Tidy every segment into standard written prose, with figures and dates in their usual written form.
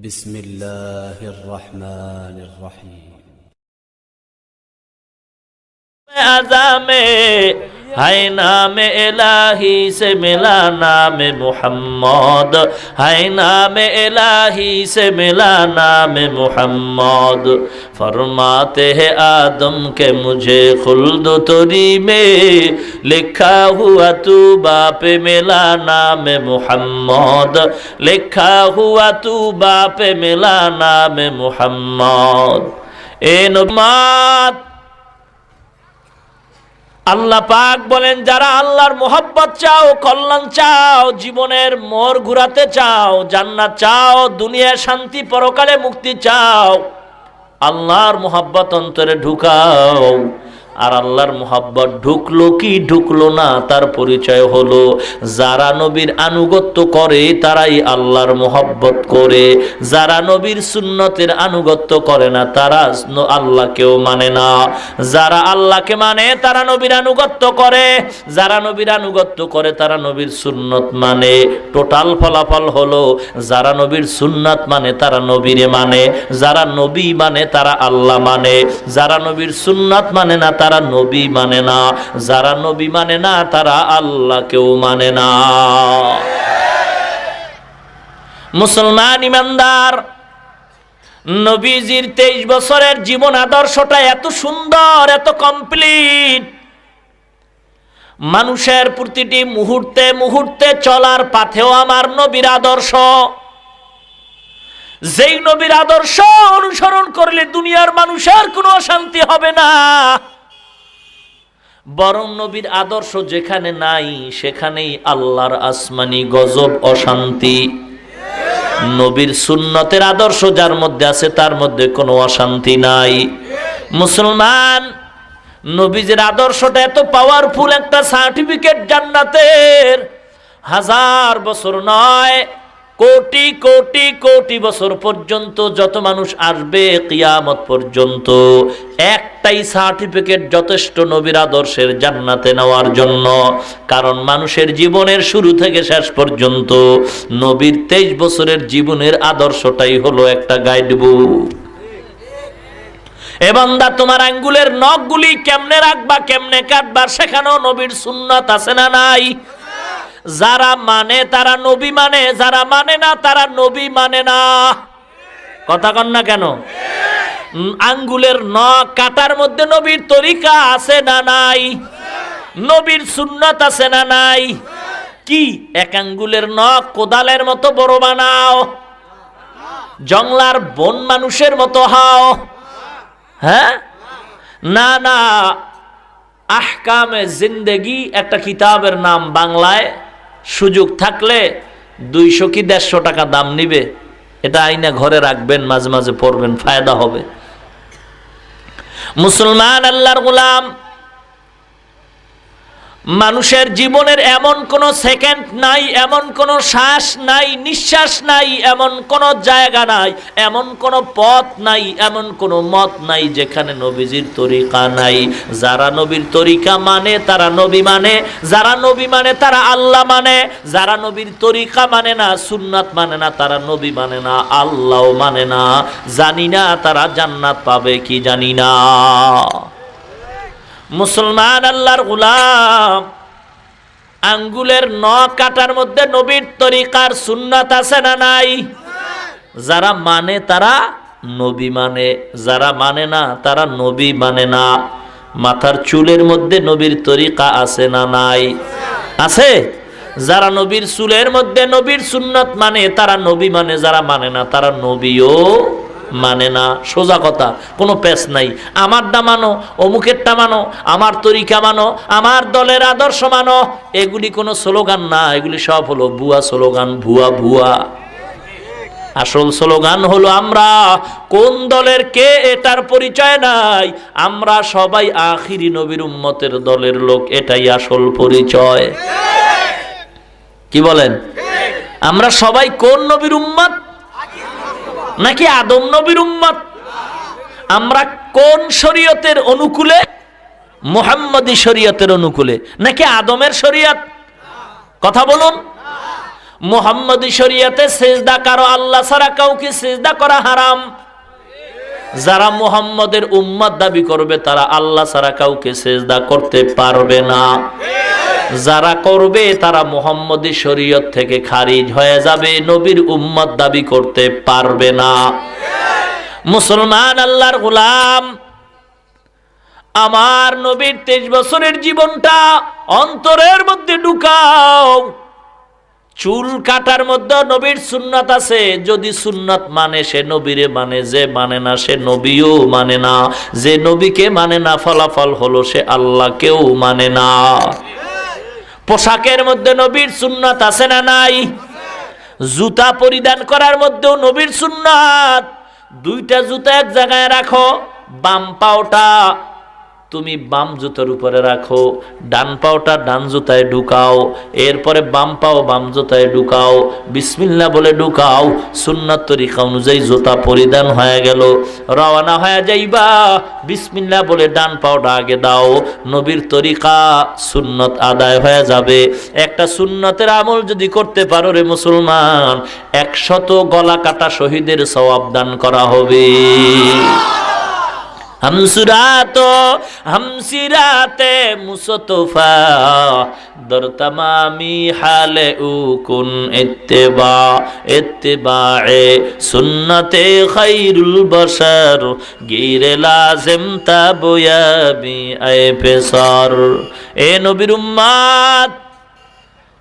بسم الله الرحمن الرحيم है नाम इलाही से मिला नाम मुहम्मद, है नाम इलाही से मिला नाम मुहम्मद। फरमाते हैं आदम के मुझे खुल्द तोरी में, लिखा हुआ तू बाप मिला नाम मुहम्मद, लिखा हुआ तू बाप मिला नाम मुहम्मद। ए नुमात আল্লাহ পাক বলেন, যারা আল্লাহর মোহাব্বত চাও, কল্যাণ চাও, জীবনের মোড় ঘুরাতে চাও, জান্নাত চাও, দুনিয়ার শান্তি, পরকালে মুক্তি চাও, আল্লাহর মোহাব্বত অন্তরে ঢুকাও। আর আল্লাহর মোহাব্বত ঢুকলো কি ঢুকলো না তার পরিচয় হলো যারা নবীর আনুগত্য করে তারাই আল্লাহর মোহাব্বত করে, যারা নবীর সুন্নতের আনুগত্য করে না তারা আল্লাহকেও মানে না। যারা আল্লাহকে মানে তারা নবীর আনুগত্য করে, যারা নবীর আনুগত্য করে তারা নবীর সুন্নত মানে। টোটাল ফলাফল হলো যারা নবীর সুন্নত মানে তারা নবীরে মানে, যারা নবী মানে তারা আল্লাহ মানে, যারা নবীর সুন্নত মানে না তারা নবী মানে না, যারা নবী মানে না তারা আল্লাহকেও মানে না। মুসলমান ইমানদার, নবীজির 23 বছরের জীবন আদর্শটা এত সুন্দর, এত কমপ্লিট। মানুষের প্রতিটি মুহূর্তে মুহূর্তে চলার পথেও আমার নবীর আদর্শ। যেই নবীর আদর্শ অনুসরণ করলে দুনিয়ার মানুষের কোনো অশান্তি হবে না, বরং নবীর আদর্শ যেখানে নাই সেখানেই আল্লাহর আসমানি গজব, অশান্তি। নবীর সুন্নতের আদর্শ যার মধ্যে আছে তার মধ্যে কোনো অশান্তি নাই। মুসলমান, নবীজির আদর্শটা এত পাওয়ারফুল একটা সার্টিফিকেট জান্নাতের। 1000 বছর নয়, কোটি কোটি কোটি বছর পর্যন্ত যত মানুষ আসবে কিয়ামত পর্যন্ত একটাই সার্টিফিকেট যথেষ্ট নবীর আদর্শের জান্নাতে নেওয়ার জন্য। কারণ মানুষের জীবনের শুরু থেকে শেষ পর্যন্ত নবীর 23 বছরের জীবনের আদর্শটাই হলো একটা গাইড বুক। এ বান্দা, তোমার আঙ্গুলের নখগুলি কেমনে রাখবা, কেমনে কাটবা, সেখানেও নবীর সুন্নাত আছে না নাই? যারা মানে তারা নবী মানে, যারা মানে না তারা নবী মানে না। কথা কন না কেন? আঙ্গুলের নখ কাটার মধ্যে নবীর তরিকা আছে না নাই? নবীর সুন্নাত আছে না নাই? কি এক আঙ্গুলের নখ কোদালের মতো বড় বানাও, জংলার বন মানুষের মতো হাও? হ্যাঁ, না না। আহকামে জিন্দেগি একটা কিতাবের নাম, বাংলায় সুযোগ থাকলে 200 কি 150 টাকা দাম নিবে, এটা আইনা ঘরে রাখবেন, মাঝে মাঝে পড়বেন, ফায়দা হবে। মুসলমান আল্লাহর গোলাম, মানুষের জীবনের এমন কোন সেকেন্ড নাই, এমন কোন শ্বাস নাই, নিঃশ্বাস নাই, এমন কোন জায়গা নাই, এমন কোন পথ নাই, এমন কোন মত নাই যেখানে নবীজির তরিকা নাই। যারা নবীর তরিকা মানে তারা নবী মানে, যারা নবী মানে তারা আল্লাহ মানে, যারা নবীর তরিকা মানে না, সুন্নাত মানে না, তারা নবী মানে না, আল্লাহও মানে না। জানি না তারা জান্নাত পাবে কি জানি না। মুসলমান আল্লাহর গোলাম, আঙ্গুলের নখ কাটার মধ্যে নবীর তরিকার সুন্নাত আছে না নাই? যারা মানে তারা নবী মানে, যারা মানে না তারা নবী মানে না। মাথার চুলের মধ্যে নবীর তরিকা আছে না নাই? আছে। যারা নবীর চুলের মধ্যে নবীর সুন্নাত মানে তারা নবী মানে, যারা মানে না তারা নবীও মানে না। সোজা কথা, কোনো পেশ নাই। আমারটা মানো, অমুকেরটা মানো, আমার তরিকা মানো, আমার দলের আদর্শ মানো, এগুলি কোনো স্লোগান না, এগুলি সব হলো ভুয়া স্লোগান, ভুয়া ভুয়া। আসল স্লোগান হলো আমরা কোন দলের কে এটার পরিচয় নাই, আমরা সবাই আখিরি নবীর উম্মতের দলের লোক, এটাই আসল পরিচয়। কি বলেন? আমরা সবাই কোন নবীর উম্মত? নাকি আদম নবীর উম্মত? আমরা কোন শরীয়তের অনুকূলে? মুহাম্মদী শরীয়তের অনুকূলে, নাকি আদমের শরীয়ত? কথা বলুন। মুহাম্মদী শরীয়তে সিজদা কারো আল্লাহ ছাড়া কাউকে সিজদা করা হারাম। যারা মুহাম্মদের উম্মত দাবি করবে তারা আল্লাহ ছাড়া কাউকে সিজদা করতে পারবে না। যারা করবে তারা মুহাম্মদী শরীয়ত থেকে খারিজ হয়ে যাবে, নবীর উম্মত দাবি করতে পারবে না। মুসলমান আল্লাহর গোলাম, আমার নবীর 23 বছরের জীবনটা অন্তরের মধ্যে ঢুকাও। চুল কাটার মধ্যে নবীর সুন্নাত আছে, যদি সুন্নাত মানে সে নবীরে মানে, যে মানে না সে নবীও মানে না। যে নবীকে মানে না ফলাফল হলো সে আল্লাহকেও মানে না। পোশাকের মধ্যে নবীর সুন্নাত আছে না নাই? জুতা পরিধান করার মধ্যেও নবীর সুন্নাত। দুইটা জুতা এক জায়গায় রাখো, বাম পাওটা তুমি বাম জুতার উপরে রাখো, ডান পাওটা ডান জুতায় ঢুকাও, এরপরে বাম পাও বাম জুতায় ঢুকাও, বিসমিল্লাহ বলে ঢুকাও। সুন্নাত তরিকা অনুযায়ী জুতা পরিধান হয়ে গেল, রওনা হয়ে যাইবা, বিসমিল্লাহ বলে ডান পাওটা আগে দাও, নবীর তরিকা সুন্নত আদায় হয়ে যাবে। একটা সুন্নতের আমল যদি করতে পারো রে মুসলমান, 100 গলা কাটা শহীদের সওয়াব দান করা হবে। हमसिराते मुस्तफा दर तमामी हाले उकुन इत्तिबाए सुन्नते खैरुल बशर गिरे लाजिम ताबयाबी आए पेसर। ए नबीर उम्मत,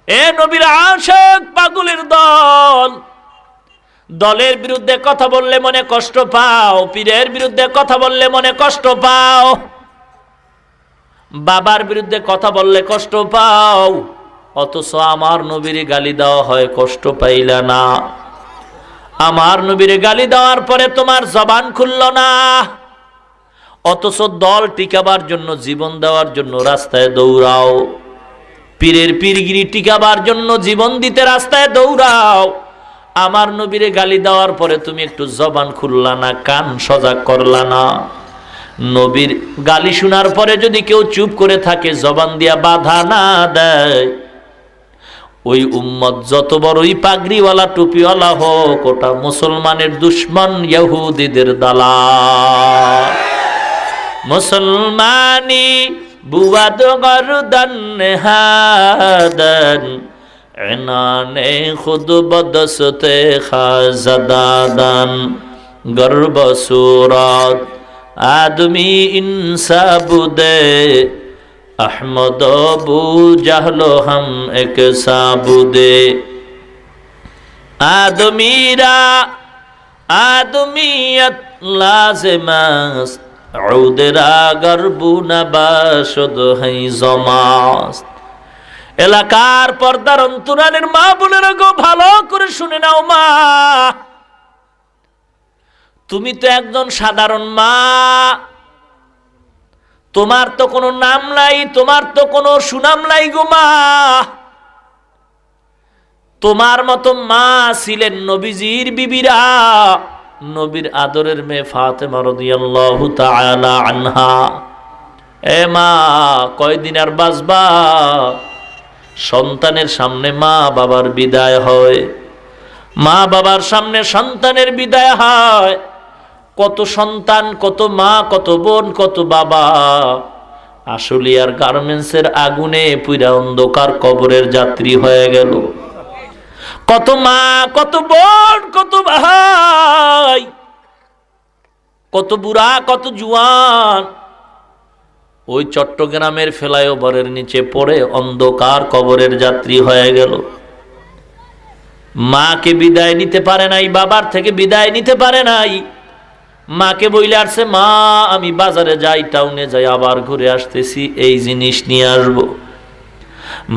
ए नबीर आशिक पागलेर दल, দলের বিরুদ্ধে কথা বললে মনে কষ্ট পাও, পীরের বিরুদ্ধে কথা বললে মনে কষ্ট পাও, বাবার বিরুদ্ধে কথা বললে কষ্ট পাও, অথচ আমার নবীর গালি দেওয়া হয় কষ্ট পাইলা না। আমার নবীর গালি দেওয়ার পরে তোমার জবান খুলল না, অথচ দল টিকাবার জন্য জীবন দেওয়ার জন্য রাস্তায় দৌড়াও, পীরের পীরগিরি টিকাবার জন্য জীবন দিতে রাস্তায় দৌড়াও। আমার নবীরে গালি দেওয়ার পরে তুমি একটু জবান খুললা না, কান সজাগ করলা না। নবীর গালি শোনার পরে যদি কেউ চুপ করে থাকে, জবান দিয়া বাধা না দেয়, ওই উম্মত যত বড়ই পাগড়িওয়ালা টুপিওয়ালা হোক, ওটা মুসলমানের দুশ্মন, ইহুদিদের দালাল। মুসলমানি বুয়াদ গরদান হাদান এনানে খুদ বদসতে খাজাদাদান গর্ব সুরাত আদমি ইনসাবুদে अहमद अबू जहलो हम एक साबुदे। आदमीरा आदमियत लाज़िमस्त उदरा गरबू नबाशद है जमास्त। এলাকার পর্দার অন্তরালের মা বোনেরা গো, ভালো করে শুনে নাও মা, তুমি তো একজন সাধারণ মা, তোমার তো কোনো নাম নাই, তোমার তো কোনো সুনাম নাই গো মা। তোমার মতো মা ছিলেন নবীজির বিবিরা, নবীর আদরের মেয়ে ফাতেমা রাদিয়াল্লাহু তাআলা আনহা। এ মা, কয়দিন আর বাঁচবা? সন্তানের সামনে মা বাবার বিদায় হয়, মা বাবার সামনে সন্তানের বিদায় হয়। কত সন্তান, কত মা, কত বোন, কত বাবা আশুলিয়ার গার্মেন্টসের আগুনে পুরা অন্ধকার কবরের যাত্রী হয়ে গেল। কত মা, কত বোন, কত ভাই, কত বুড়া, কত জুয়ান ওই চট্টগ্রামের ফ্লাইওভারের নিচে পড়ে অন্ধকার কবরের যাত্রী হয়ে গেল। মাকে বিদায় নিতে পারে নাই, বাবার থেকে বিদায় নিতে পারে নাই। মাকে বইলে আসছে, মা আমি বাজারে যাই, টাউনে যাই, আবার ঘুরে আসতেছি, এই জিনিস নিয়ে আসবো।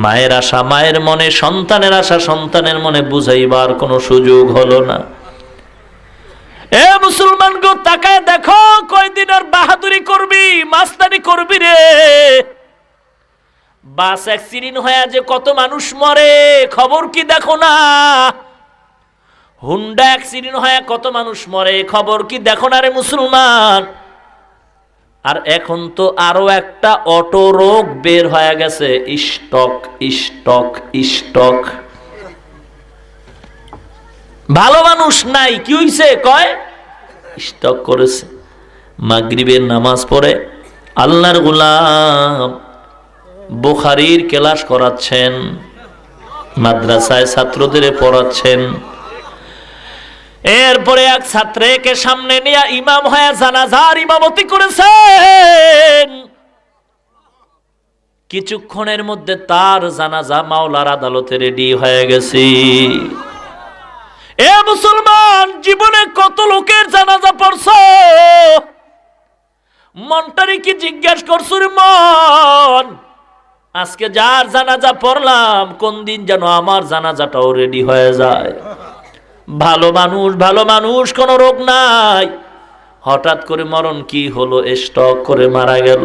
মায়ের আশা মায়ের মনে, সন্তানের আশা সন্তানের মনে বুঝাইবার কোনো সুযোগ হলো না। এ মুসলমান গো, তাকায় দেখো, কয়দিন আর বাহাদুরি করবি, মাস্তানি করবি রে? বাস অ্যাক্সিডেন্ট হয়ে যে কত মানুষ মরে, খবর কি দেখো না? হুন্ডা অ্যাক্সিডেন্ট হয়ে কত মানুষ মরে, খবর কি দেখো না রে মুসলমান? আর এখন তো আরো একটা অটো রোগ বের হয়ে গেছে, স্টক স্টক স্টক। ভালো মানুষ নাই, কি হইছে? কয় স্টক করেছে। মাগরিবের নামাজ পড়ে আল্লাহর গোলাম বুখারীর ক্লাস করাচ্ছেন, মাদ্রাসায় ছাত্রদের পড়াচ্ছেন। এরপরে এক ছাত্রকে সামনে নিয়ে ইমাম হয়ে জানাজার ইমামতি করেছেন। কিছুক্ষণের মধ্যে তার জানাজা মাওলার আদালতে রেডি হয়ে গেছে। এ মুসলমান, জীবনে কত লোকের জানাজা পড়ছো? মনটারে কি জিজ্ঞেস করছো রে মন? আজকে যার জানাজা পড়লাম, কোন দিন যেন আমার জানাজাটাও রেডি হয়ে যায়। ভালো মানুষ, ভালো মানুষ, কোনো রোগ নাই, হঠাৎ করে মরণ কি হলো, স্ট্রোক করে মারা গেল।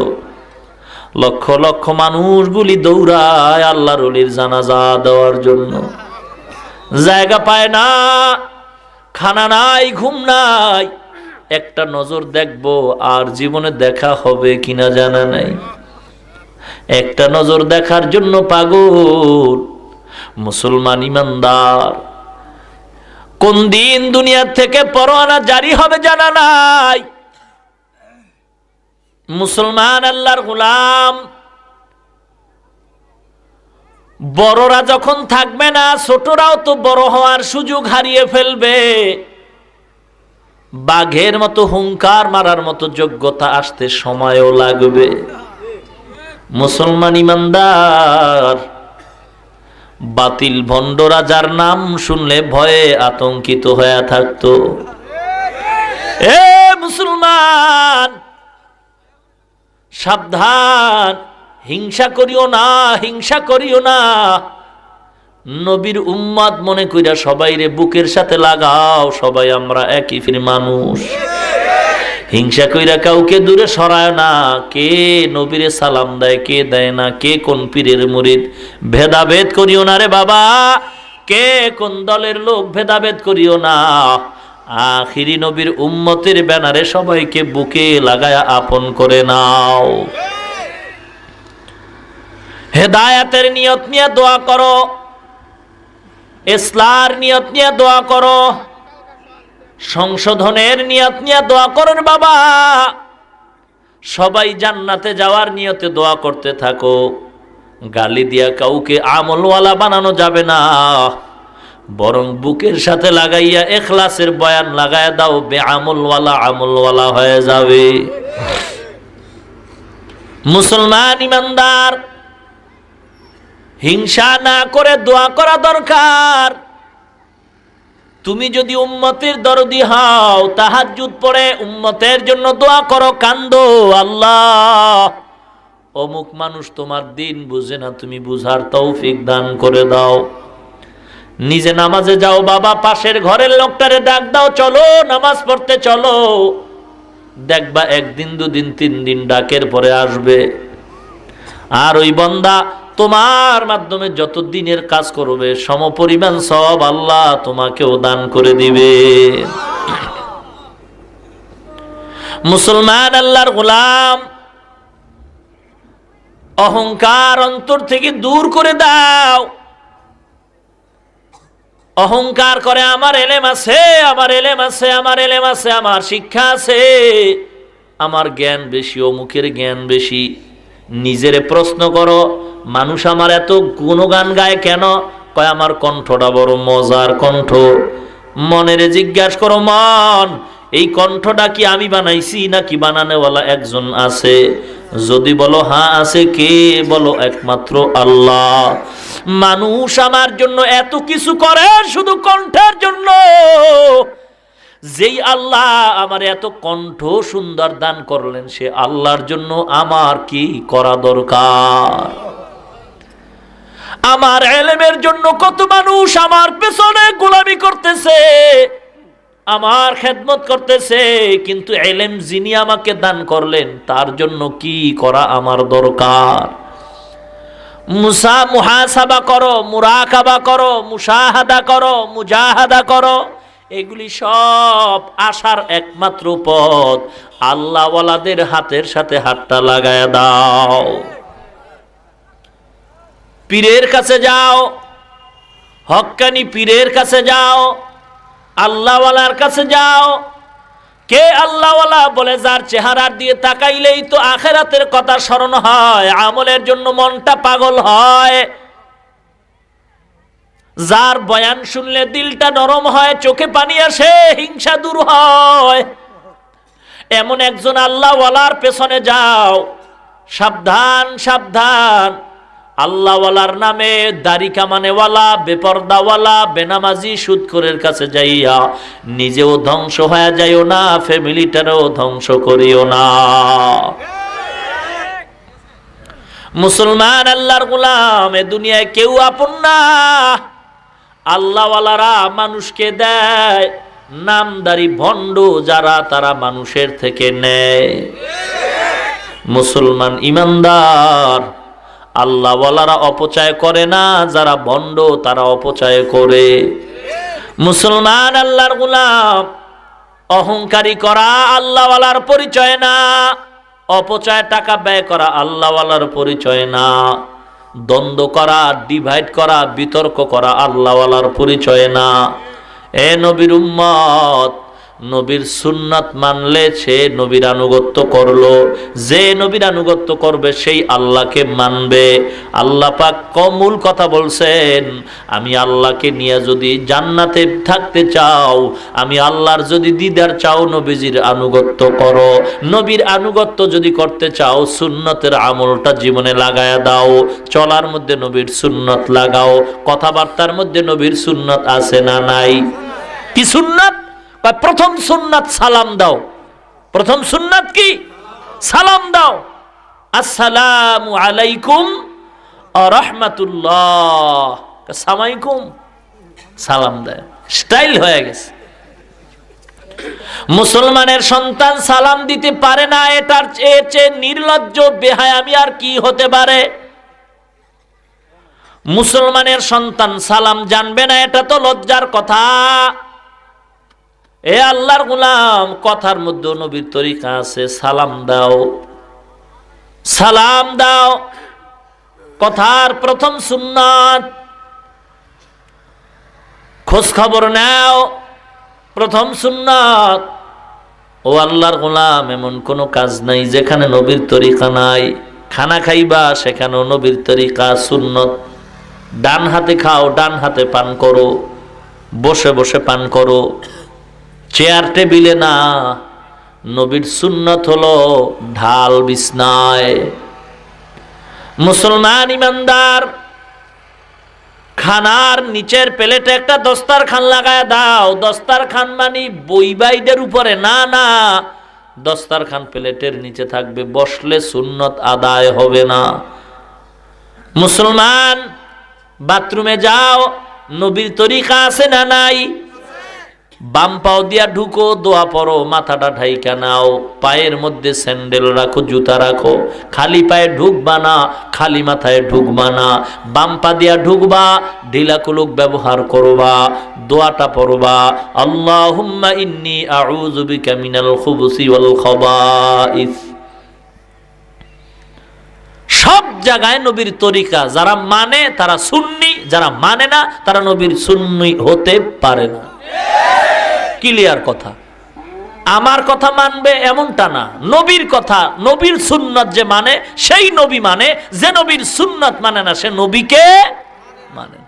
লক্ষ লক্ষ মানুষগুলি দৌড়ায় আল্লাহর ওলির জানাজা দেওয়ার জন্য, জায়গা পায় না, খানা নাই, ঘুম নাই। একটা নজর দেখবো, আর জীবনে দেখা হবে কিনা জানা নাই। একটা নজর দেখার জন্য পাগল মুসলমান ইমানদার। কোন দিন দুনিয়া থেকে পরোয়ানা জারি হবে জানা নাই। মুসলমান আল্লাহর গোলাম, বড়রা যখন থাকবে না, ছোটরাও তো বড় হওয়ার সুযোগ হারিয়ে ফেলবে। বাঘের মতো হুঙ্কার মারার মতো যোগ্যতা আসতে সময়ও লাগবে। মুসলমান ইমানদার, বাতিল ভণ্ডরা যার নাম শুনলে ভয়ে আতঙ্কিত হয়ে থাকতো। এ মুসলমান, সাবধান, হিংসা করিও না, হিংসা করিও না। নবীর উম্মত মনে কইরা সবাইরে বুকের সাথে লাগাও, সবাই আমরা একই ফির মানুষ। হিংসা কইরা কাউকে দূরে সরায় না। কে নবীরে সালাম দেয়, কে দেয় না, কে কোন পীরের মুরিদ, ভেদাভেদ করিও না রে বাবা। কে কোন দলের লোক, ভেদাভেদ করিও না। আখিরি নবীর উম্মতের ব্যানারে সবাইকে বুকে লাগায়া আপন করে নাও। হেদায়েতের নিয়ত নিয়ে দোয়া করো, ইসলার নিয়ত নিয়ে দোয়া করো, সংশোধনের নিয়ত নিয়ে দোয়া করেন বাবা। সবাই জান্নাতে যাওয়ার নিয়তে দোয়া করতে থাকো। গালি দিয়া কাউকে আমলওয়ালা বানানো যাবে না, বরং বুকের সাথে লাগাইয়া ইখলাসের বয়ান লাগাইয়া দাও, বেআমলওয়ালা আমলওয়ালা হয়ে যাবে। মুসলমান ইমানদার, হিংসা না করে দোয়া করা দরকার। তুমি যদি উম্মতের দরদি হও, তাহাজ্জুদ পড়ে উম্মতের জন্য দোয়া করো, কান্দো, আল্লাহ অমুক মানুষ তোমার দিন বুঝে না, তুমি বুঝার তৌফিক দান করে দাও। নিজে নামাজে যাও বাবা, পাশের ঘরের লোকটারে ডাক দাও, চলো নামাজ পড়তে চলো। দেখবা একদিন, দুদিন, 3 দিন ডাকের পরে আসবে। আর ওই বান্দা তোমার মাধ্যমে যত দিনের কাজ করবে, সমপরিমাণ সওয়াব আল্লাহ তোমাকেও দান করে দিবে। মুসলমান আল্লাহর গোলাম, অহংকার অন্তর থেকে দূর করে দাও। অহংকার করে আমার এলেম আছে, আমার এলেম আছে, আমার এলেম আছে, আমার শিক্ষা আছে, আমার জ্ঞান বেশি, অমুকের জ্ঞান বেশি। নিজেরে প্রশ্ন করো, মানুষ আমার এত গুণগান গায় কেন? কয় আমার কণ্ঠটা বড় মজার কণ্ঠ। মনেরে জিজ্ঞাসা করো, মন এই কণ্ঠটা কি আমি বানাইছি নাকি বানানোওয়ালা একজন আছে? যদি বলো হ্যাঁ আছে, কে? বলো একমাত্র আল্লাহ। মানুষ আমার জন্য এত কিছু করে শুধু কণ্ঠের জন্য। যেই আল্লাহ আমার এত কণ্ঠ সুন্দর দান করলেন, সে আল্লাহর জন্য আমার কি করা দরকার? আমার ইলমের জন্য কত মানুষ আমার পেছনে গোলামি করতেছে, আমার খেদমত করতেছে, কিন্তু ইলম যিনি আমাকে দান করলেন তার জন্য কি করা আমার দরকার? মুহাসাবা করো, মুরাকাবা করো, মুশাহাদা করো, মুজাহাদা করো। এগুলি সব আসার একমাত্র পথ আল্লাহওয়ালাদের হাতের সাথে হাতটা লাগায় দাও। পীরের কাছে যাও, হক্কানি পীরের কাছে যাও, আল্লাহওয়ালার কাছে যাও। কে আল্লাহওয়ালা? বলে যার চেহারার দিয়ে তাকাইলেই তো আখিরাতের কথা স্মরণ হয়, আমলের জন্য মনটা পাগল হয়, যার বয়ান শুনলে দিলটা নরম হয়, চোখে পানি আসে, হিংসা দূর হয়, এমন একজন আল্লাহওয়ালার পেছনে যাও। সাবধান সাবধান, আল্লাহওয়ালার নামে দাড়ি কামানেওয়ালা, বেপরদাওয়ালা, বেনামাজি, সুদখোরের কাছে যাইয়া নিজেও ধ্বংস হয়ে যাইও না, ফ্যামিলিটারও ধ্বংস করিও না। মুসলমান আল্লাহর গোলাম, এ দুনিয়ায় কেউ আপন না। আল্লাহওয়ালারা মানুষকে দেয়, নামদারি ভণ্ড যারা, তারা মানুষের থেকে নেয়। মুসলমান ইমানদার, আল্লাহওয়ালারা অপচয় করে না, যারা ভণ্ড তারা অপচয় করে। মুসলমান আল্লাহর গোলাম, অহংকারী করা আল্লাহওয়ালার পরিচয় না, অপচয় টাকা ব্যয় করা আল্লাহওয়ালার পরিচয় না, দ্বন্দ্ব করা, ডিভাইড করা, বিতর্ক করা আল্লাহওয়ালার পরিচয় না। এ নবীর উম্মত, নবীর সুন্নাত মানলে সে নবীর আনুগত্য করলো, যে নবীর আনুগত্য করবে সেই আল্লাহকে মানবে। আল্লাহ পাক কমুল কথা বলছেন, আমি আল্লাহকে নিয়ে যদি জান্নাতে থাকতে চাও, আমি আল্লাহর যদি দিদার চাও, নবীজির আনুগত্য করো। নবীর আনুগত্য যদি করতে চাও, সুন্নতের আমলটা জীবনে লাগায়া দাও। চলার মধ্যে নবীর সুন্নত লাগাও, কথাবার্তার মধ্যে নবীর সুন্নত আছে না নাই? কি সুন্নাত? প্রথম সুন্নাত সালাম দাও। প্রথম সুন্নাত কি? সালাম দাও। আসসালামু আলাইকুম ওয়া রাহমাতুল্লাহ, আসসালামাইকুম, সালাম দেয়, স্টাইল হয়ে গেছে। মুসলমানের সন্তান সালাম দিতে পারে না, এটার চেয়ে নির্লজ্জ বেহায়ামি আর কি হতে পারে? মুসলমানের সন্তান সালাম জানবে না, এটা তো লজ্জার কথা। এ আল্লাহর গোলাম, কথার মধ্যে নবীর তরিকা আছে, সালাম দাও, সালাম দাও, কথার প্রথম সুন্নাত। খোঁজ খবর নাও, প্রথম সুন্নাত। ও আল্লাহর গোলাম, এমন কোন কাজ নাই যেখানে নবীর তরিকা নাই। খানা খাইবা, সেখানেও নবীর তরিকা, সুন্নত। ডান হাতে খাও, ডান হাতে পান করো, বসে বসে পান করো, চেয়ার টেবিলে না। নবীর সুন্নত হলো ঢাল বিছনায়। মুসলমান ইমানদার, খানার নিচের প্লেটে একটা দস্তারখান লাগায় দাও। দস্তারখান মানে বইবাইদের উপরে না, না, দস্তারখান প্লেটের নিচে থাকবে, বসলে সুন্নত আদায় হবে না। মুসলমান, বাথরুমে যাও, নবীর তরিকা আছে না নাই? বাম পাও দিয়া ঢুকো, দোয়া পড়ো, মাথাটা ঢাইকা নাও, পায়ের মধ্যে স্যান্ডেল রাখো, জুতা রাখো। খালি পায়ে ঢুকবা না, খালি মাথায় ঢুকবা না। বাম পা দিয়া ঢুকবা, ঢিলা কুলুক ব্যবহার করবা, দোয়াটা পড়বা, আল্লাহুম্মা ইন্নী আউযু বিকা মিনাল খুবুসি ওয়াল খাবাইস। সব জায়গায় নবীর তরিকা। যারা মানে তারা সুন্নি, যারা মানে না তারা নবীর সুন্নি হতে পারে না। ক্লিয়ার কথা। আমার কথা মানবে এমনটা না, নবীর কথা, নবীর সুন্নাত যে মানে সেই নবী মানে। যে নবীর সুন্নাত মানে না, সে নবীকে মানে,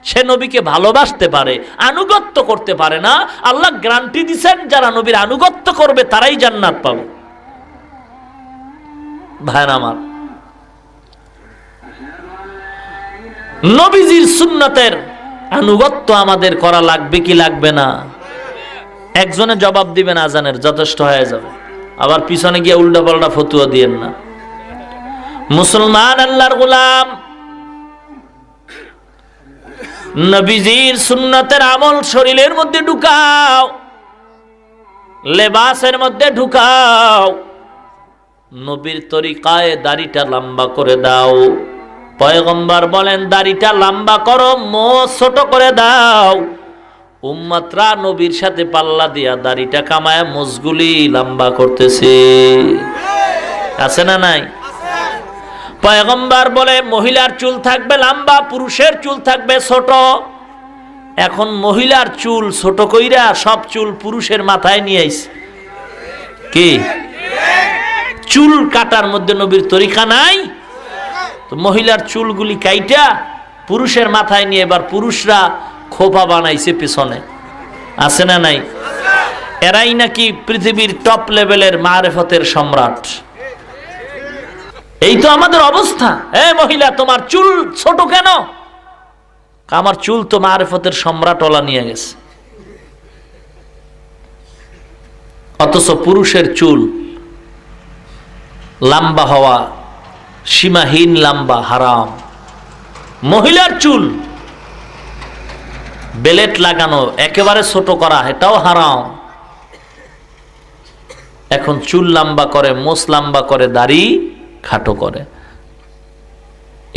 সে নবীকে ভালোবাসতে পারে, আনুগত্য করতে পারে না। আল্লাহ গ্যারান্টি দিবেন, যারা নবীর আনুগত্য করবে তারাই জান্নাত পাবে। ভাইরা আমার, নবীজির সুন্নতের আনুগত্য আমাদের করা লাগবে কি লাগবে না? একজনে জবাব দিবেন আজানের, যথেষ্ট হয়ে যাবে। আবার পিছনে গিয়ে উল্টা পাল্টা ফতুয়া দিয়েন না। মুসলমান আল্লাহর গোলাম, নবীজির সুন্নতের আমল শরীরের মধ্যে ঢুকাও, লেবাসের মধ্যে ঢুকাও। নবীর তরিকায় দাড়িটা লম্বা করে দাও। পয়গম্বর বলেন, দাড়িটা লম্বা করো, মোচ ছোট করে দাও। উম্মতরা নবীর সাথে পাল্লা দিয়া দাড়িটা কামায় মোচগুলি লম্বা করতেছে, আছে না নাই? পয়গম্বর বলে, মহিলার চুল থাকবে লম্বা, পুরুষের চুল থাকবে ছোট। এখন মহিলার চুল ছোট কইরা সব চুল পুরুষের মাথায় নিয়ে আইছে। কি চুল কাটার মধ্যে নবীর তরিকা নাই? তো মহিলার চুলগুলি কাইটা পুরুষের মাথায় নিয়ে এবার পুরুষরা খোপা বানাইছে পেছনে, আছে না নাই? এরাই নাকি পৃথিবীর টপ লেভেলের মারেফতের সম্রাট। এই তো আমাদের অবস্থা। মহিলা, তোমার চুল ছোট কেন? আমার চুল তো মারেফতের সম্রাট ওলা নিয়ে গেছে। অথচ পুরুষের চুল লম্বা হওয়া, সীমাহীন লম্বা, হারাম। মহিলার চুল বেলেট লাগানো, একেবারে ছোট করা, এটাও হারাম। এখন চুল লম্বা করে, মোছ লম্বা করে, দাড়ি খাটো করে।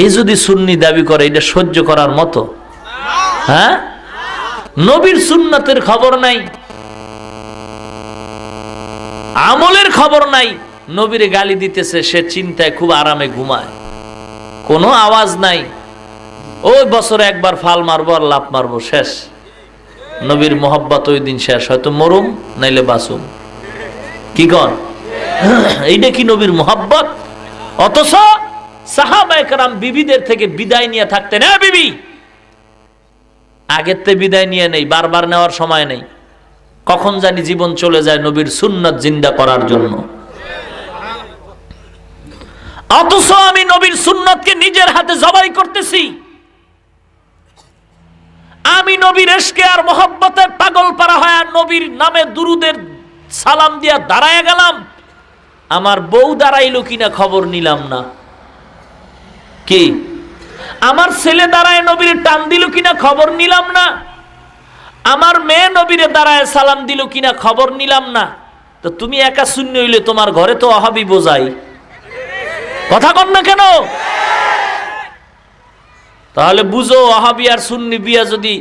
এই যদি সুন্নি দাবি করে, এটা সহ্য করার মতো? হ্যাঁ, নবীর সুন্নতের খবর নাই, আমলের খবর নাই। নবীরে গালি দিতেছে, সে চিন্তায় খুব আরামে ঘুমায়, কোনো আওয়াজ নাই। ওই বছরে একবার ফাল মারবো আর লাফ মারবো, শেষ। নবীর মোহব্বত ওই দিন শেষ, হয়তো মরুম নাইলে বাসুম। কি কর, এইটা কি নবীর মোহব্বত? অথচ সাহাবায়ে কেরাম বিবিদের থেকে বিদায় নিয়ে থাকতেন। বিবি, আগের থেকে বিদায় নিয়ে নেই, বারবার নেওয়ার সময় নেই। কখন জানি জীবন চলে যায় নবীর সুন্নাত জিন্দা করার জন্য। অথচ আমি নবীর সুন্নাতকে নিজের হাতে জবাই করতেছি। আমি নবীর ইশকে আর মোহব্বতে পাগল পারা হয়, আর নবীর নামে দুরুদের সালাম দিয়া দাঁড়ায় গেলাম। আমার বউ দাঁড়াইলো কিনা খবর নিলাম না। কি আমার ছেলে দাঁড়ায় নবীর টান দিল কিনা খবর নিলাম না। আমার মেয়ে নবীরে দাঁড়ায় সালাম দিল কিনা খবর নিলাম না। তো তুমি একা শূন্য হইলে তোমার ঘরে তো ওহাবি বোঝাই, কথা কন না কেন? তাহলে বুঝো, ওহাবি আর সুন্নি বিয়া যদি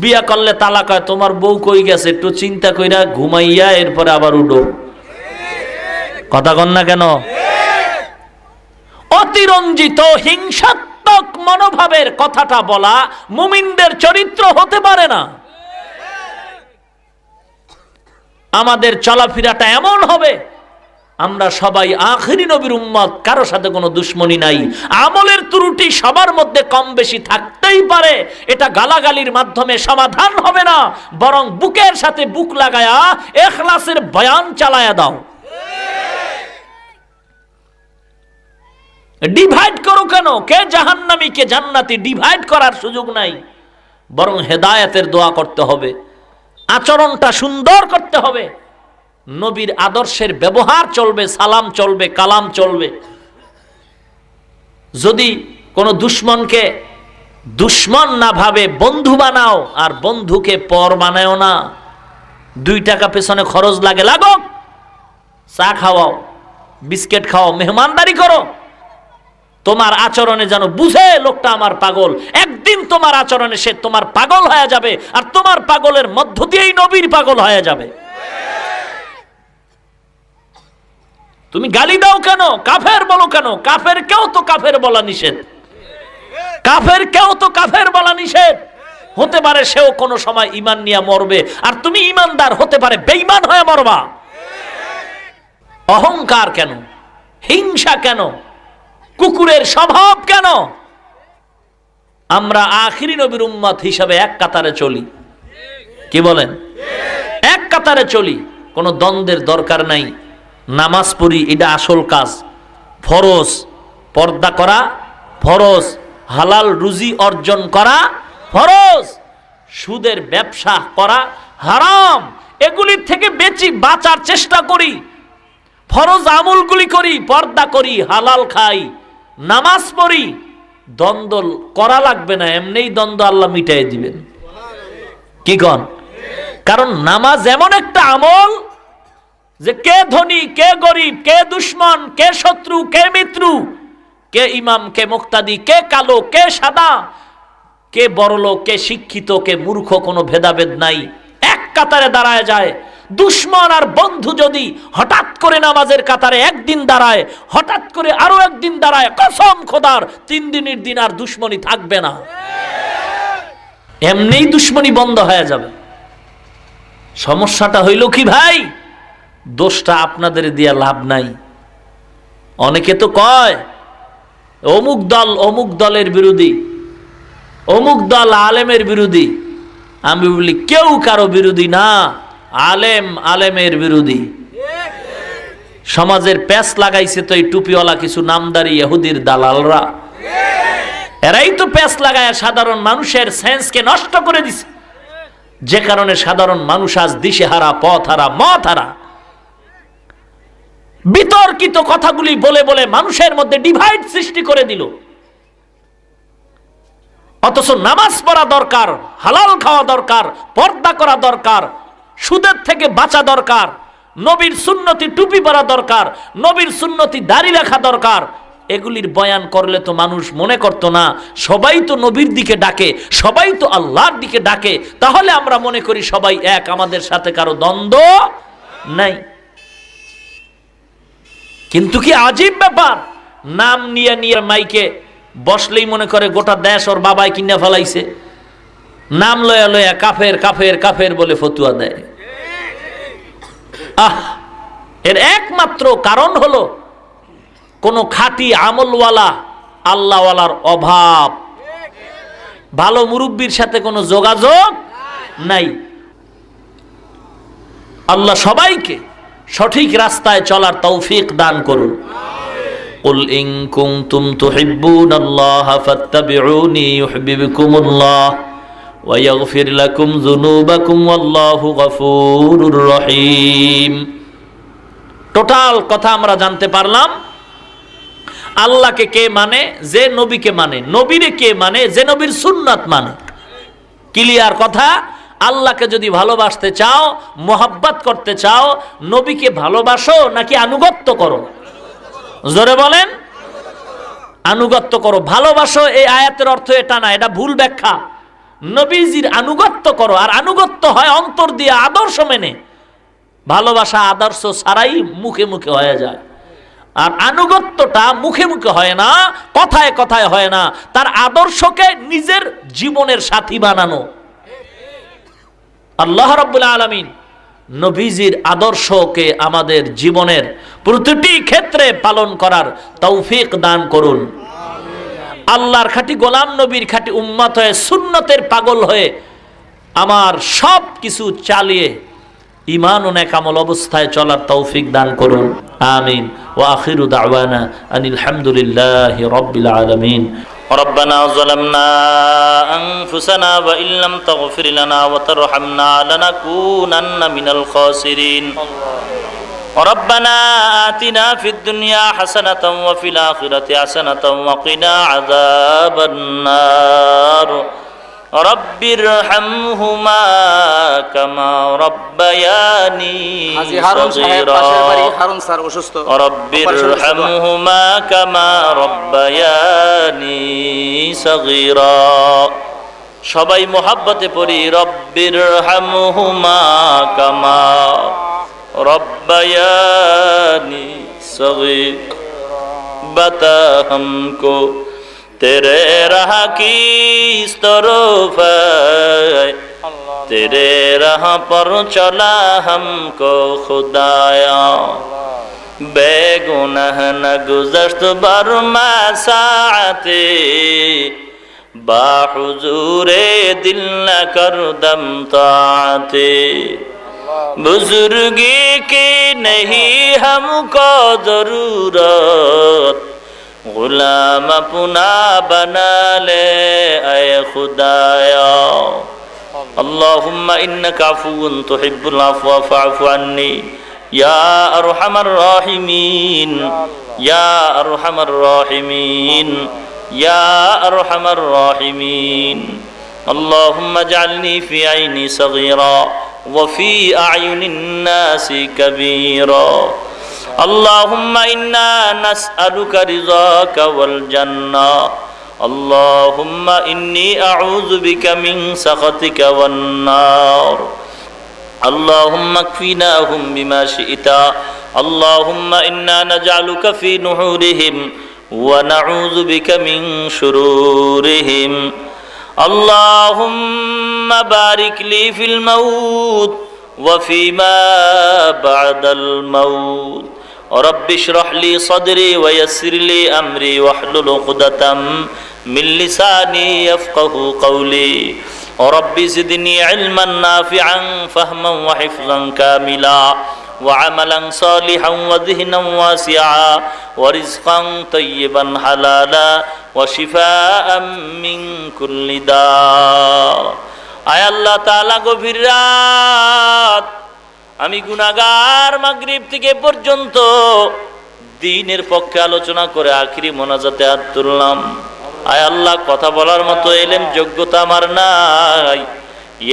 বিয়া করলে তালাক হয়, তোমার বউ কই গেছে একটু চিন্তা কইরা ঘুমাইয়া এরপরে আবার উঠো, কথা কন না কেন? অতিরঞ্জিত হিংসাত্মক মনোভাবের কথাটা বলা মুমিনদের চরিত্র হতে পারে না। আমাদের চলাফেরাটা এমন হবে, আমরা সবাই আখিরি নবীর উম্মত, কারো সাথে কোনো দুশ্মনী নাই। আমলের ত্রুটি সবার মধ্যে কম বেশি থাকতেই পারে, এটা গালাগালির মাধ্যমে সমাধান হবে না, বরং বুকের সাথে বুক লাগায়া ইখলাসের বয়ান চালায়া দাও। ডিভাইড করো কেন? কে জাহান্নামী কে জান্নাতি ডিভাইড করার সুযোগ নাই, বরং হেদায়েতের দোয়া করতে হবে, আচরণটা সুন্দর করতে হবে, নবীর আদর্শের ব্যবহার চলবে, সালাম চলবে, কালাম চলবে। যদি কোনো দুশ্মনকে দুশ্মন না ভাবে বন্ধু বানাও, আর বন্ধুকে পর বানায়ও না। 2 টাকা পেছনে খরচ লাগে, লাগুক, চা খাওয়াও, বিস্কিট খাওয়াও, মেহমানদারি করো। তোমার আচরণে যেন বুঝে লোকটা আমার পাগল। একদিন তোমার আচরণে সে তোমার পাগল হয়ে যাবে, আর তোমার পাগলের মধ্য দিয়েই নবীর পাগল হয়ে যাবে। তুমি গালি দাও কেন? কাফের বলো কেন? কাফের কেউ তো কাফের বলা নিষেধ, কাফের কেউ তো কাফের বলা নিষেধ। হতে পারে সেও কোনো সময় ঈমান নিয়ে মরবে, আর তুমি ঈমানদার হতে পারে বেঈমান হয়ে মরবা। অহংকার কেন? হিংসা কেন? কুকুরের স্বভাব কেন? আমরা আখিরি নবীর উম্মত হিসাবে এক কাতারে চলি, কি বলেন? এক কাতারে চলি, কোনো দ্বন্দ্বের দরকার নাই। নামাজ পড়ি, এটা আসল কাজ, ফরজ। পর্দা করা ফরজ, হালাল রুজি অর্জন করা ফরজ, সুদের ব্যবসা করা হারাম। এগুলির থেকে বাঁচার চেষ্টা করি, ফরজ আমলগুলি করি, পর্দা করি, হালাল খাই, নামাজ পড়ি। দ্বন্দ্ব করা লাগবে না, এমনিই দ্বন্দ্ব আল্লাহ মিটাই দিবেন, কি কন? কারণ নামাজ এমন একটা আমল যে কে ধনী কে গরিব, কে দুশ্মন কে শত্রু কে মিত্র, কে ইমাম কে মুক্তাদি, কে কালো কে সাদা, কে বড়লোক কে শিক্ষিত কে মূর্খ, কোনো ভেদাভেদ নাই, এক কাতারে দাঁড়ায় যায়। দুশ্মন আর বন্ধু যদি হঠাৎ করে নামাজের কাতারে একদিন দাঁড়ায়, হঠাৎ করে আরো একদিন দাঁড়ায়, কসম খোদার 3 দিনের দিন আর দুশ্মনী থাকবে না। এমনিই দুশ্মনী বন্ধ হয়ে যাবে। সমস্যাটা হইল কি ভাই, দোষটা আপনাদের দিয়া লাভ নাই। অনেকে তো কয় অমুক দল অমুক দলের বিরোধী, অমুক দল আলেমের বিরোধী। আমি বলি কেউ কারো বিরোধী না, আলেম আলেমের বিরোধী। সমাজের প্যাচ লাগাইছে তো এই টুপিওয়ালা কিছু নামদারি ইহুদির দালালরা। এরাই তো প্যাচ লাগায় সাধারণ মানুষের সেন্সকে নষ্ট করে দিছে, যে কারণে সাধারণ মানুষ আজ দিশেহারা, পথহারা, মতহারা। বিতর্কিত কথাগুলি বলে বলে মানুষের মধ্যে ডিভাইড সৃষ্টি করে দিল। অথচ নামাজ পড়া দরকার, হালাল খাওয়া দরকার, পর্দা করা দরকার, সুদের থেকে বাঁচা দরকার, নবীর সুন্নতি টুপি পরা দরকার, নবীর সুন্নতি দাড়ি রাখা দরকার। এগুলির বয়ান করলে তো মানুষ মনে করতো না সবাই তো নবীর দিকে ডাকে, সবাই তো আল্লাহর দিকে ডাকে, তাহলে আমরা মনে করি সবাই এক, আমাদের সাথে কারো দ্বন্দ্ব নাই। কিন্তু কি আজীব ব্যাপার, নাম নিয়ে নিয়ে মাইকে বসলেই মনে করে গোটা দেশ ওর বাবাই কিনা ফেলাইছে। নাম লয়া লয়া কাফের কাফের কাফের বলে ফতুয়া দেয়। এর একমাত্র কারণ হলো কোন খাঁটি আমলওয়ালা আল্লাহওয়ালার অভাব, ভালো মুরব্বীর সাথে কোনো যোগাযোগ নাই। আল্লাহ সবাইকে সঠিক রাস্তায় চলার তৌফিক দান করুন। কুল ইন কুনতুম তুহিব্বুনাল্লাহ ফাত্তাবিউনি ইউহিব্বুকুমুল্লাহ ওয়া ইয়াগফির লাকুম যুনুবাকুম ওয়াল্লাহু গফুরুর রহিম। টোটাল কথা আমরা জানতে পারলাম আল্লাহকে কে মানে, যে নবীকে মানে, নবীরে কে মানে, যে নবীর সুন্নাত মানে। ক্লিয়ার কথা। আল্লাহকে যদি ভালোবাসতে চাও, মোহাব্বত করতে চাও, নবীকে ভালোবাসো নাকি আনুগত্য করো? জোরে বলেন। আনুগত্য করো। ভালোবাসো এই আয়াতের অর্থ এটা না, এটা ভুল ব্যাখ্যা। নবীজির আনুগত্য করো, আর আনুগত্য হয় অন্তর দিয়ে আদর্শ মেনে। ভালোবাসা আদর্শ ছাড়াই মুখে মুখে হয়ে যায়, আর আনুগত্যটা মুখে মুখে হয় না, কথায় কথায় হয় না, তার আদর্শকে নিজের জীবনের সাথী বানানো। আল্লাহ রাব্বুল আলামিন নবীজির আদর্শকে আমাদের জীবনের প্রতিটি ক্ষেত্রে পালন করার তৌফিক দান করুন। আল্লাহর খাঁটি গোলাম, নবীর খাঁটি উম্মত হয়ে, সুন্নতের পাগল হয়ে আমার সব কিছু চালিয়ে ঈমান ও নেক আমল অবস্থায় চলার তৌফিক দান করুন। আমিন। ওয়া আখিরু দাওয়ানা আনিল হামদুলিল্লাহি রাব্বিল আলামিন। ربنا ظلمنا أنفسنا وإن لم تغفر لنا وترحمنا لنكونن من الخاسرين. ربنا آتنا في الدنيا حسنة وفي الآخرة حسنة وقنا عذاب النار. رب ارحمهما كما ربياني صغيرا. رب ارحمهما كما ربياني صغيرا. সবাই মোহাব্বতে পড়ি রব্বির হামহুমা কামা রব্বায়ানি সগীরা। बता हमको तेरे राह की इस तरफ है, तेरे राह पर चला हमको खुदाया. बेगुनाह न गुज़श्त बरमा साअते, बाहुजूरे दिल न कर दम ताअते. बुजुर्गी की नहीं हमको जरूरत, गुलाम अपना बना ले ऐ खुदाया. अल्लाहुम्मा इन्नका अफ़ुव्वुन तुहिब्बुल अफ़्वा फ़अफ़ु अन्नी या अरहमर राहिमीन, या अरहमर राहिमीन, या अरहमर राहिमीन. अल्लाहुम्मा जअलनी फ़ी ऐनी सग़ीरा व फ़ी अयुनिन नासि कबीरा. اللهم إنا نسألك رضاك والجنة. اللهم إني أعوذ بك من سخطك والنار. اللهم اكفناهم بما شئت. اللهم إنا نجعلك في نحورهم ونعوذ بك من شرورهم. اللهم بارك لي في الموت وفيما بعد الموت رب اشرح لي صدري ويسر لي أمري واحلل عقدة من لساني يفقهوا قولي رب زدني علما نافعا فهما وحفظا كاملا وعملا صالحا وذهنا واسعا ورزقا طيبا حلالا وشفاء من كل داء আয় আল্লাহ তাআলা গভীর রাত আমি গুনাহগার মাগরিব থেকে পর্যন্ত দ্বীনের পক্ষে আলোচনা করে আখিরি মোনাজাতে হাত তুললাম। আয় আল্লাহ কথা বলার মতো এলেম যোগ্যতা আমার নাই,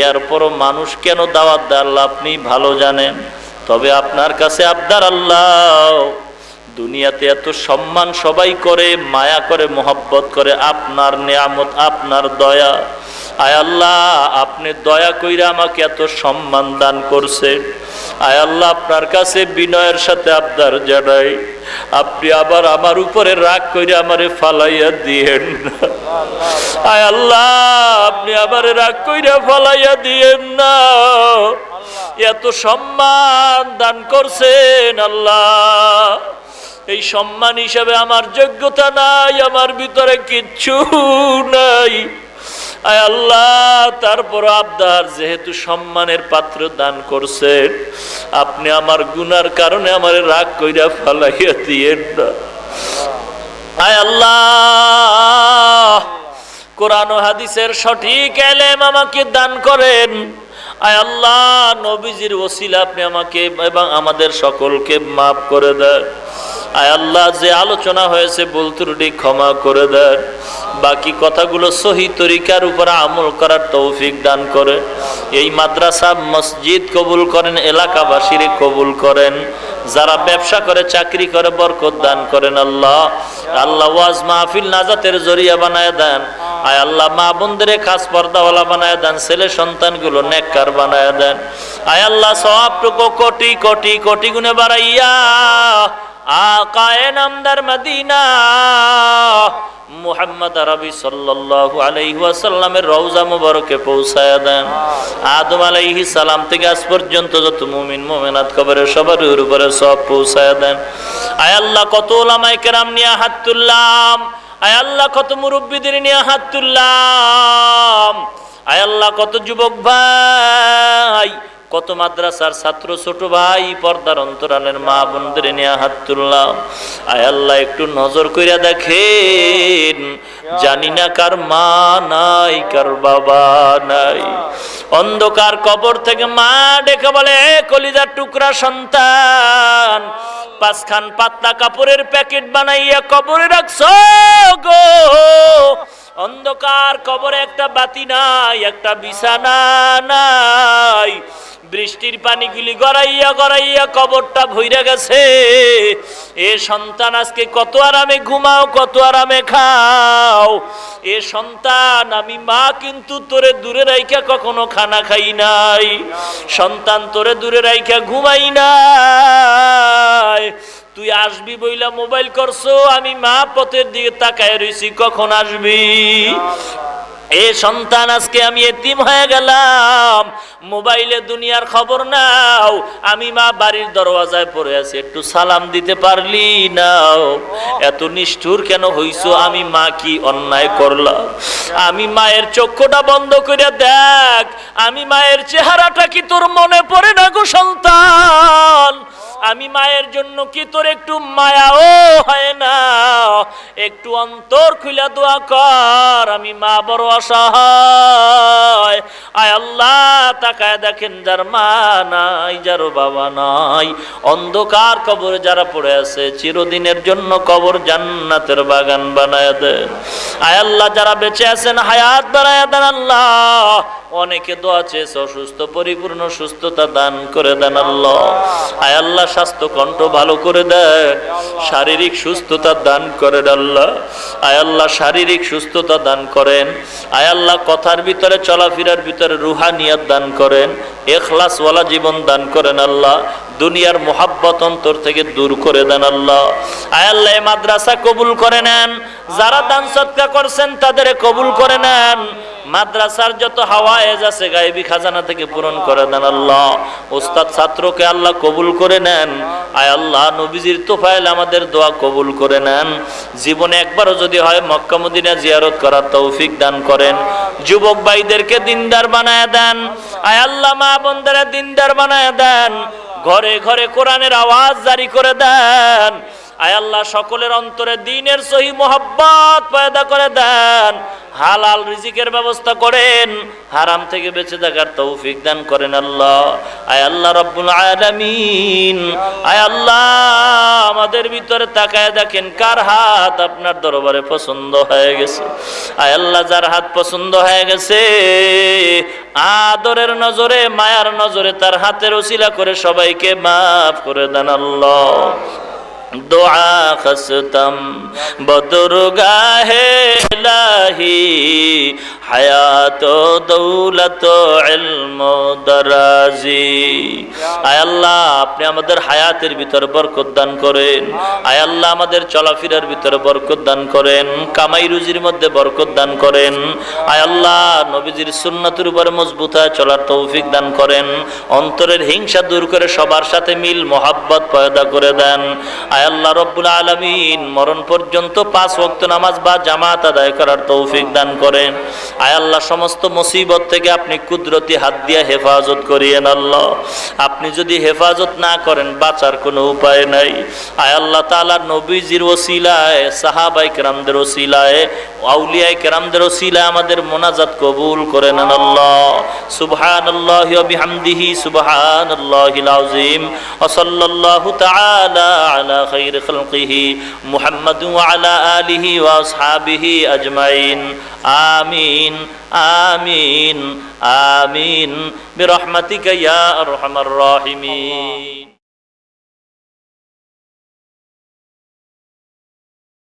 এরপরও মানুষ কেন দাওয়াত দেয় আল্লাহ আপনি ভালো জানেন। তবে আপনার কাছে আবদার আল্লাহ, দুনিয়াতে এত সম্মান সবাই করে, মায়া করে, মোহাব্বত করে, আপনার নেয়ামত, আপনার দয়া। আয় আল্লাহ আপনি দয়া কইরা আমাকে এত সম্মান দান করছেন। আয় আল্লাহ আপনার কাছে বিনয়ের সাথে আবদার জানাই, আপনি আবার আমার উপরে রাগ কইরা আমারে ফালাইয়া দিয়েন না। আয় আল্লাহ আপনি আমারে রাগ কইরা ফালাইয়া দিয়েন না। এত সম্মান দান করছেন আল্লাহ, এই সম্মান হিসাবে আমার যোগ্যতা নাই, আমার ভিতরে কিচ্ছু নাই। আয় আল্লাহ তারপর আবদার, যেহেতু সম্মানের পাত্র দান করছেন, আপনি আমার গুনার কারণে আমার রাগ কইরা ফালাইয়া দিয়েন না। আয় আল্লাহ কোরআন ও হাদিসের সঠিক ইলম আমাকে দান করেন। আয় আল্লাহ নবীজির ওসিলা আপনি আমাকে এবং আমাদের সকলকে মাফ করে দেন। আয় আল্লাহ যে আলোচনা হয়েছে ভুল ত্রুটি ক্ষমা করে দেন। বাকি কথাগুলো সহি তরিকার উপর আমল করার তৌফিক দান করে। এই মাদ্রাসা মসজিদ কবুল করেন, এলাকাবাসীর কবুল করেন, যারা ব্যবসা করে চাকরি করে বরকত দান করেন। আল্লাহ আল্লাহ ওয়াজ মাহফিল নাজাতের জরিয়া বানায় দেন। আয় আল্লাহ মা বোনদের খাস পর্দাওয়ালা বানায় দেন, ছেলে সন্তানগুলো নেককার বানায় দেন। আয় আল্লাহ সওয়াবটুকু কোটি কোটি কোটি গুণে বাড়াইয়া আকায়ে নামদার মদিনা মুহাম্মদ আরবি সাল্লাল্লাহু আলাইহি ওয়াসাল্লামের রওজা মুবারকে পৌঁছায়া দেন। আদম আলাইহিস সালাম থেকে আজ পর্যন্ত যত মুমিন মুমিনাত কবরে সবার উপরে সব পৌঁছায়া দেন। আয় আল্লাহ কত উলামায়ে কেরাম নিয়ে হাত তুললাম, আয় আল্লাহ কত মুরব্বিদের নিয়ে হাত তুললাম, আয় আল্লাহ কত যুবক ভাই, কত মাদ্রাসার ছাত্র, ছোট ভাই, পর্দার অন্তরালের মা বোনদের নিয়ে হাত তুললাম। আয় আল্লাহ একটু নজর কইরা দেখেন, জানি না কার মা নাই, কার বাবা নাই। অন্ধকার কবর থেকে মা ডেকে বলে, কলিজার টুকরা সন্তান, পাঁচখান পাতলা কাপড়ের প্যাকেট বানাইয়া কবরে রাখছো গো। অন্ধকার কবরে একটা বাতি নাই, একটা বিছানা নাই, বৃষ্টির পানিগুলি গড়াইয়া গড়াইয়া কবরটা ভইরা গেছে। এ সন্তান আজকে কত আরামে ঘুমাও, কত আরামে খাও। এ সন্তান আমি মা কিন্তু তোরে দূরে রাইখা কখনো খানা খাই নাই, সন্তান তোরে দূরে রাইখা ঘুমাই নাই। তুই আসবি বইলা মোবাইল করছো, আমি মা পথের দিকে তাকায় রইছি, কখন আসবি। এ সন্তান আজকে আমি এতিম হয়ে গেলাম, মোবাইলে দুনিয়ার খবর নাও, আমি মা বাড়ির দরওয়াজায় পড়ে আছি, একটু সালাম দিতে পারলি নাও। এত নিষ্ঠুর কেন হইছো, আমি মা কি অন্যায় করলাম? আমি মায়ের চক্ষুটা বন্ধ করে দেখ, আমি মায়ের চেহারাটা কি তোর মনে পড়ে না গো সন্তান? আমি মায়ের জন্য কি তোর একটু মায়াও হয় না? একটু অন্তর খুলে দোয়া কর, আমি মা বড় অসহায়। আয় আল্লাহ তাকায় দেখেন, যার মা নাই, যার বাবা নাই, অন্ধকার কবরে যারা পড়ে আছে, চিরদিনের জন্য কবর জান্নাতের বাগান বানায় দেন। আয় আল্লাহ যারা বেঁচে আছেন হায়াত বাড়ায় দেন। আল্লাহ অনেকে দোয়া চেয়েছে, অসুস্থ পরিপূর্ণ সুস্থতা দান করে দেন। আল্লাহ আয় আল্লাহ স্বাস্থ্য কণ্ঠ ভালো করে দেন, শারীরিক সুস্থতা দান করেন। আল্লাহ আয় আল্লাহ শারীরিক সুস্থতা দান করেন। আয় আল্লাহ কথার ভিতরে চলাফেরার ভিতরে রুহানিয়াত দান করেন, ইখলাসওয়ালা জীবন দান করেন। আল্লাহ দুনিয়ার মোহাব্বত অন্তর থেকে দূর করে দেন। আল্লাহ আয় আল্লাহ মাদ্রাসা কবুল করে নেন, যারা দান সদকা করছেন তাদের কবুল করে নেন। মাদ্রাসার যত হাওয়ায়েজ আছে গায়েবী খাজানা থেকে পূরণ করে দেন আল্লাহ। ওস্তাদ ছাত্রকে আল্লাহ কবুল করে নেন। আয় আল্লাহ নবীজির তোফায়েল আমাদের দোয়া কবুল করে নেন। জীবনে একবারও যদি হয় মক্কা মদিনা জিয়ারত করার তৌফিক দান করেন। যুবক ভাইদেরকে দিনদার বানায় দেন। আয় আল্লাহ মা বোনদেরা দিনদার বানায় দেন। ঘরে ঘরে কোরআনের আওয়াজ জারি করে দেন। আয় আল্লাহ সকলের অন্তরে দ্বীনের সহি মোহাব্বত পয়দা করে দেন। হালাল রিজিকের ব্যবস্থা করেন। হারাম থেকে বেঁচে থাকার তৌফিক দান করেন আল্লাহ। আয় আল্লাহ রব্বুল আলামিন, আয় আল্লাহ আমাদের ভিতরে তাকায় দেখেন কার হাত আপনার দরবারে পছন্দ হয়ে গেছে। আয় আল্লাহ যার হাত পছন্দ হয়ে গেছে আদরের নজরে মায়ার নজরে তার হাতের ওসিলা করে সবাইকে মাফ করে দেন আল্লাহ। दुआ खस्तम बदुर्गाहे इलाही हयात दौलत इल्म दराजी। आय अल्लाह আপনি আমাদের হায়াতের ভিতর বরকত দান করেন। আয় আল্লাহ আমাদের চলাফেরার ভিতর বরকত দান করেন। কামাই রুজির মধ্যে বরকত দান করেন। আয় আল্লাহ নবীজির সুন্নাতের উপর মজবুত হয়ে চলার তৌফিক দান করেন। অন্তরের হিংসা দূর করে সবার সাথে মিল মোহাব্বত পয়দা করে দেন। আয় আল্লাহ রব্বুল আলামিন মরণ পর্যন্ত 5 ওয়াক্ত নামাজ বা জামাত আদায় করার তৌফিক দান করেন। আয় আল্লাহ সমস্ত মুসিবত থেকে আপনি কুদরতি হাত দিয়ে হেফাজত করিয়েন আল্লাহ। আপনি যদি হেফাজত না করেন বাঁচার কোনো উপায় নাই। আয় আল্লাহ তাআলা নবীজির ওসিলায় সাহাবায়ে কেরামদের ওসিলায় আউলিয়ায়ে কেরামদের ওসিলায় আমাদের মোনাজাত কবুল করে নেন আল্লাহ। সুবহানাল্লাহি ওয়া বিহামদিহি সুবহানাল্লাহিল আযীম ওয়া সাল্লাল্লাহু তাআলা আলা খাইরি খালকিহি মুহাম্মাদ ওয়া আলা আলিহি ওয়া আসহাবিহি আজমাইন। আমিন আমিন আমিন বিরহমাতিকা ইয়া আরহামার রাহিমিন।